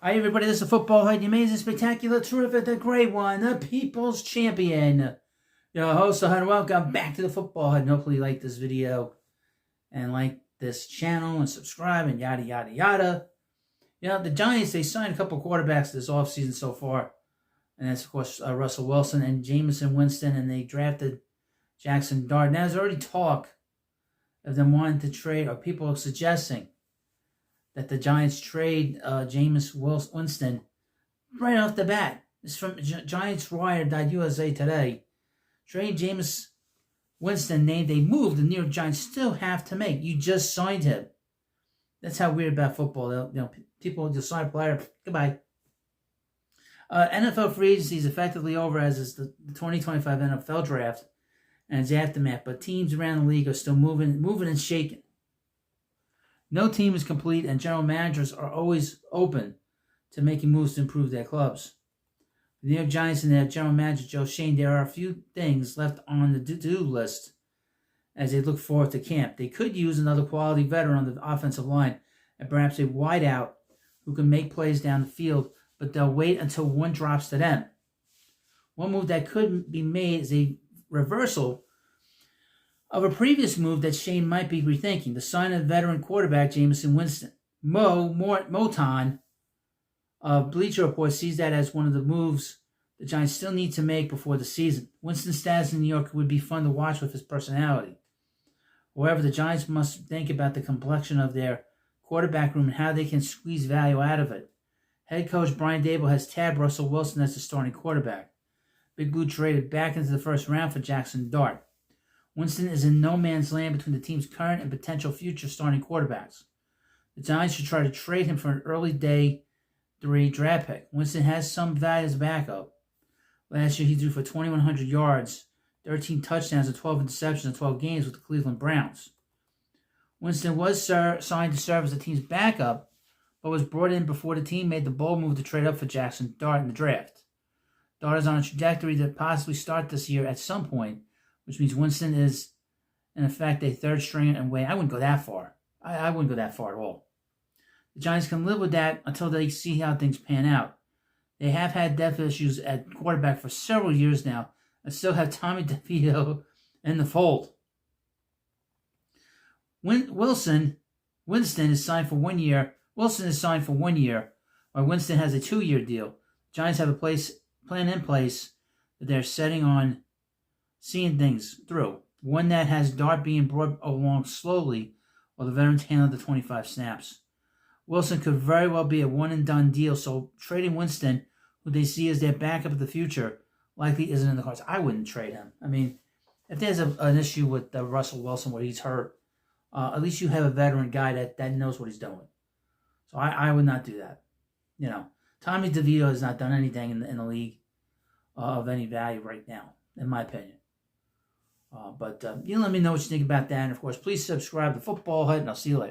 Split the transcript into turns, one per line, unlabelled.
Hi everybody, this is Football Hut, the amazing, spectacular, terrific, the great one, the people's champion. Your host, and welcome back to the Football Hut. And hopefully you like this video and like this channel and subscribe and yada, yada, yada. You know, the Giants, they signed a couple quarterbacks this offseason so far. And that's, of course, Russell Wilson and Jameis Winston, and they drafted Jackson Dart. Now, there's already talk of them wanting to trade, or people are suggesting that the Giants trade Jameis Winston right off the bat. This is from GiantsWire.USA today. Trade Jameis Winston named a move the New York Giants still have to make. You just signed him. That's how weird about football. People just sign a player. Goodbye. NFL free agency is effectively over, as is the 2025 NFL draft and its aftermath. But teams around the league are still moving and shaking. No team is complete, and general managers are always open to making moves to improve their clubs. The New York Giants and their general manager, Joe Schoen, there are a few things left on the to-do list as they look forward to camp. They could use another quality veteran on the offensive line and perhaps a wideout who can make plays down the field, but they'll wait until one drops to them. One move that could be made is a reversal of a previous move that Shane might be rethinking, the sign of veteran quarterback Jameis Winston. Moton of Bleacher Report sees that as one of the moves the Giants still need to make before the season. Winston's status in New York would be fun to watch with his personality. However, the Giants must think about the complexion of their quarterback room and how they can squeeze value out of it. Head coach Brian Daboll has tabbed Russell Wilson as the starting quarterback. Big Blue traded back into the first round for Jackson Dart. Winston is in no man's land between the team's current and potential future starting quarterbacks. The Giants should try to trade him for an early day 3 draft pick. Winston has some value as a backup. Last year he threw for 2,100 yards, 13 touchdowns, and 12 interceptions in 12 games with the Cleveland Browns. Winston was signed to serve as the team's backup, but was brought in before the team made the bold move to trade up for Jackson Dart in the draft. Dart is on a trajectory to possibly start this year at some point, which means Winston is, in effect, a third stringer and I wouldn't go that far. I wouldn't go that far at all. The Giants can live with that until they see how things pan out. They have had depth issues at quarterback for several years now and still have Tommy DeVito in the fold. Winston is signed for 1 year. Wilson is signed for 1 year, while Winston has a 2-year deal. Giants have a plan in place that they're setting on seeing things through. One that has Dart being brought along slowly while the veterans handle the 25 snaps. Wilson could very well be a one-and-done deal, so trading Winston, who they see as their backup of the future, likely isn't in the cards. I wouldn't trade him. I mean, if there's an issue with Russell Wilson where he's hurt, at least you have a veteran guy that knows what he's doing. So I would not do that. Tommy DeVito has not done anything in the league of any value right now, in my opinion. But you let me know what you think about that. And, of course, please subscribe to Football Hut, and I'll see you later.